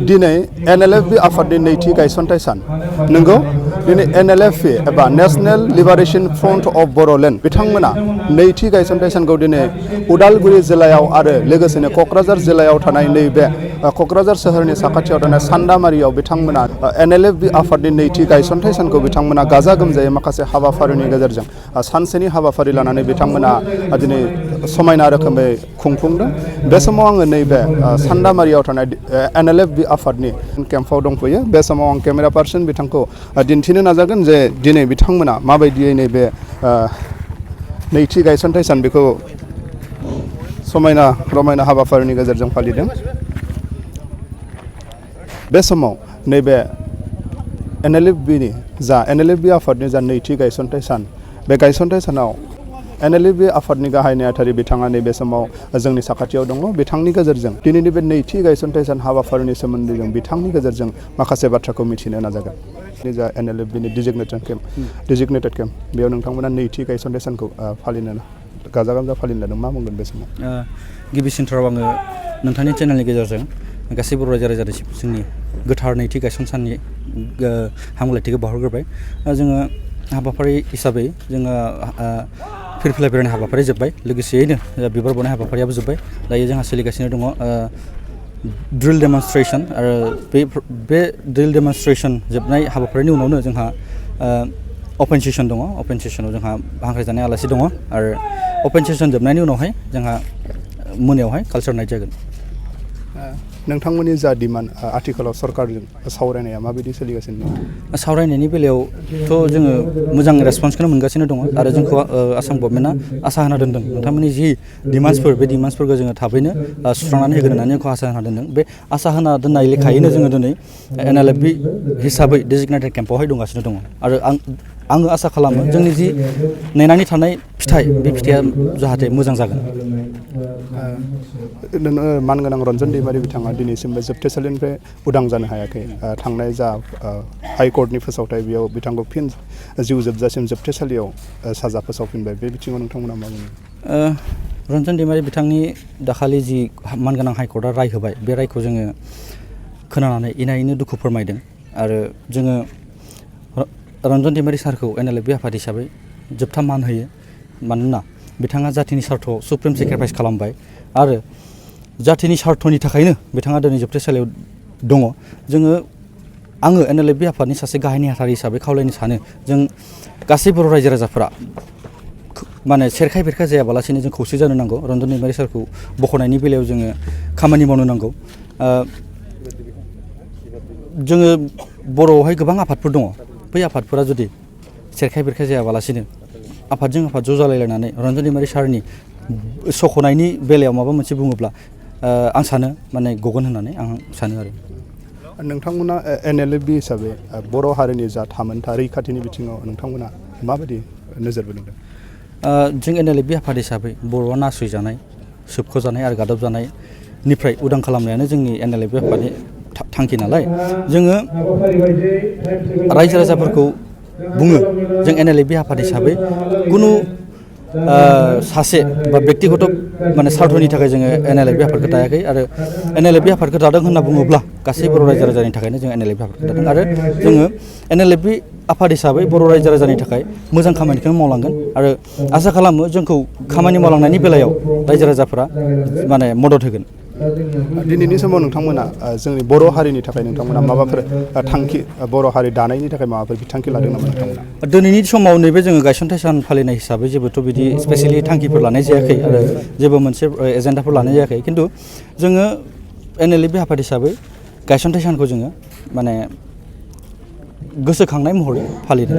दिनै NLFB आफादनि नैथि गायसनथाय सान नंगौ दिनै NLFB एबा national liberation front of Bodoland बिथांमोना नैथि गायसनथाय सानखौ दिनै उदालगुरि जिल्लायाव आरो लोगोसेनो क'क्राझार जिल्लायाव थानाय नैबे क'क्राझार सोहोरनि साखाथियाव थानाय सान्दामारियाव बिथांमोना NLFB आफादनि नैथि गायसनथाय सानखौ बिथांमोना गाजा गोमजायै माखासे हाबाफारिनि गेजेरजों सानसेनि हाबाफारि लानानै बिथांमोना दिनै समायना रोखोमै खुंफुंदों। बे समाव आङो नैबे सान्दामारियाव थानाय NLFB आफादनि केम्पआव दंफैयो। बे समाव आं केमेरा पार्सन बिथांखौ दिन्थिनो नाजागोन जे दिनै बिथांमोना माबायदियै नैबे नैथि गायसनथाय सान बेखौ समायना रमायना हाबाफारिनि गेजेरजों फालिदों। बे समाव नैबे NLFB आफादनि जा नैथि गायसनथाय सान बे गायसनथाय सानाव NLFB आफादनि गाहाय नेहाथारि बिथाङा नैबे समाव जोंनि साखाथियाव दङ। बिथांनि गेजेरजों दिनैनि बे नैथि गायसनथाय सान हाबाफारिनि सोमोन्दै जों बिथांनि गेजेरजों माखासे बाथ्राखौ मिथिनो नाजागोन। जा NLFBनि डिजिगनेटेड केम्प बेयाव नोंथांमोना नैथि गायसनथाय सानखौ गाजा गोमजा फालिनो लादों। मा बुंगोन बे समाव? गिबिसिनथाराव आङो नोंथांनि चेनेलनि गेजेरजों गासै बर' रायजो राजानिसिम जोंनि गोथार नैथि गायसन साननि हामलायथिखौ बावहरग्रोबाय। जोङो हाबाफारि हिसाबै जोङो फिरफिला बेरायनाय हाबाफारि जोब्बाय, लोगोसेयैनो बिबार बावनाय हाबाफारियाबो जोब्बाय। दायो जोंहा सोलिगासिनो दङ ड्रिल डेमनस्ट्रेसन आरो बे ड्रिल डेमनस्ट्रेसन जोबनाय हाबाफारिनि उनावनो जोंहा अपेन सेसन दङ। अपेन सेसनाव जोंहा हांख्रायजानाय आलासि दङ आरो अपेन सेसन जोबनायनि उनावहाय जोंहा मोनायावहाय कालचार नाइट जागोन। नोंथांमोननि जा डिमान्ड आथिखालाव सरकारजों सावरायनाया माबायदि सोलिगासिनो दं? सावरायनायनि बेलायावथ' जोङो मोजां रेसपन्सखौनो मोनगासिनो दङ आरो जोंखौ आसाम गभर्नमेन्टआ आसा होना दोनदों। नोंथांमोननि जि डिमान्ड्सफोर बे डिमान्ड्सफोरखौ जोङो थाबैनो सुस्रांनानै होगोन होननानै जोंखौ आसा होना दोनदों। बे आसा होना दोननाय लेखायैनो जोङो दिनै NLFB हिसाबै डिजिगनेटेड केम्पआवहाय दंगासिनो दङ आरो आङो आसा खालामो जोंनि जि नेनानै थानाय फिथाइ बे फिथाइया जाहाथे मोजां जागोन। मानगोनां रन्जन दैमारि बिथाङा दिनैसिमबो जोबथेसालिनिफ्राय उदां जानो हायाखै। थांनाय जा हाइकर्टनि फोसावथाय बेयाव बिथांखौ फिन जिउ जोबजासिम जोबथेसालियाव साजा फोसावफिनबाय। बे बिथिङाव नोंथांमोना मा बुङो? रन्जन दैमारि बिथांनि दाखालि जि मानगोनां हाइकर्टआ राय होबाय बे रायखौ जोङो खोनानानै इनायैनो दुखु फोरमायदों आरो जोङो रन्जन दैमारि सारखौ NLFB आफाद हिसाबै जोबथा मान होयो। मानोना बिथाङा जाथिनि सार्थआव सुप्रिम सेक्रिफाइस खालामबाय आरो जाथिनि सार्थनि थाखायनो बिथाङा दिनै जोबथेसालियाव दङ। आङो NLFB आफादनि सासे गाहाय नेहाथारि हिसाबै खावलायनो सानो जों गासै बर' रायजो राजाफोरा माने सेरखाय बेरखाय जायाबालासिनो जों खौसे जानो नांगौ। रन्जन दैमारि सारखौ बख'नायनि बेलायाव जोङो खामानि मावनो नांगौ। जोङो बर'आवहाय गोबां आफादफोर दङ। बै आफादफोरा जुदि सेरखाय बेरखाय जायाबालासिनो आफादजों आफाद ज' जालायलायनानै रन्जन दैमारि सारनि सख'नायनि बेलायाव माबा मोनसे बुङोब्ला आं सानो माने गगोन होननानै आं सानो आरो। नोंथांमोना NLFB हिसाबै बर' हारिनि जा थामोनथा रैखाथिनि बिथिङाव नोंथांमोना माबायदि नोजोर बोदों? जों NLFB आफाद हिसाबै बर'आ नासयजानाय, सोबख'जानाय आरो गादबजानायनिफ्राय उदां खालामनायानो जोंनि NLFB आफादनि थांखि नालाय जोङो रायजो राजाफोरखौ बुङो जों NLFB आफाद हिसाबै खुनु सासे बा बेक्तिगत माने सार्थनि थाखाय जोङो NLFB आफादखौ दायाखै आरो NLFB आफादखौ दादों होनना बुङोब्ला गासै बर' रायजो राजानि थाखायनो जों NLFB आफादखौ दादों आरो जोङो NLFB आफाद हिसाबै बर' रायजो राजानि थाखाय मोजां खामानिखौनो मावलांगोन आरो आसा खालामो जोंखौ खामानि मावलांनायनि बेलायाव रायजो राजाफोरा माने मदद होगोन। दिनैनि समाव नोंथांमोना जोंनि बर' हारिनि थाखाय नोंथांमोना माबाफोर थांखि बर' हारि दानायनि थाखाय माबाफोर बिथांखि लादों नामा नोंथांमोना? दिनैनि समाव नैबे जोङो गायसनथाय सान फालिनाय हिसाबै जेबोथ' बिदि स्पेसियेलि थांखिफोर लानाय जायाखै आरो जेबो मोनसे एजेन्डाफोर लानाय जायाखै। खिन्थु जोङो NLFB आफाद हिसाबै गायसनथाय सानखौ जोङो माने गोसोखांनाय महरै फालिदों।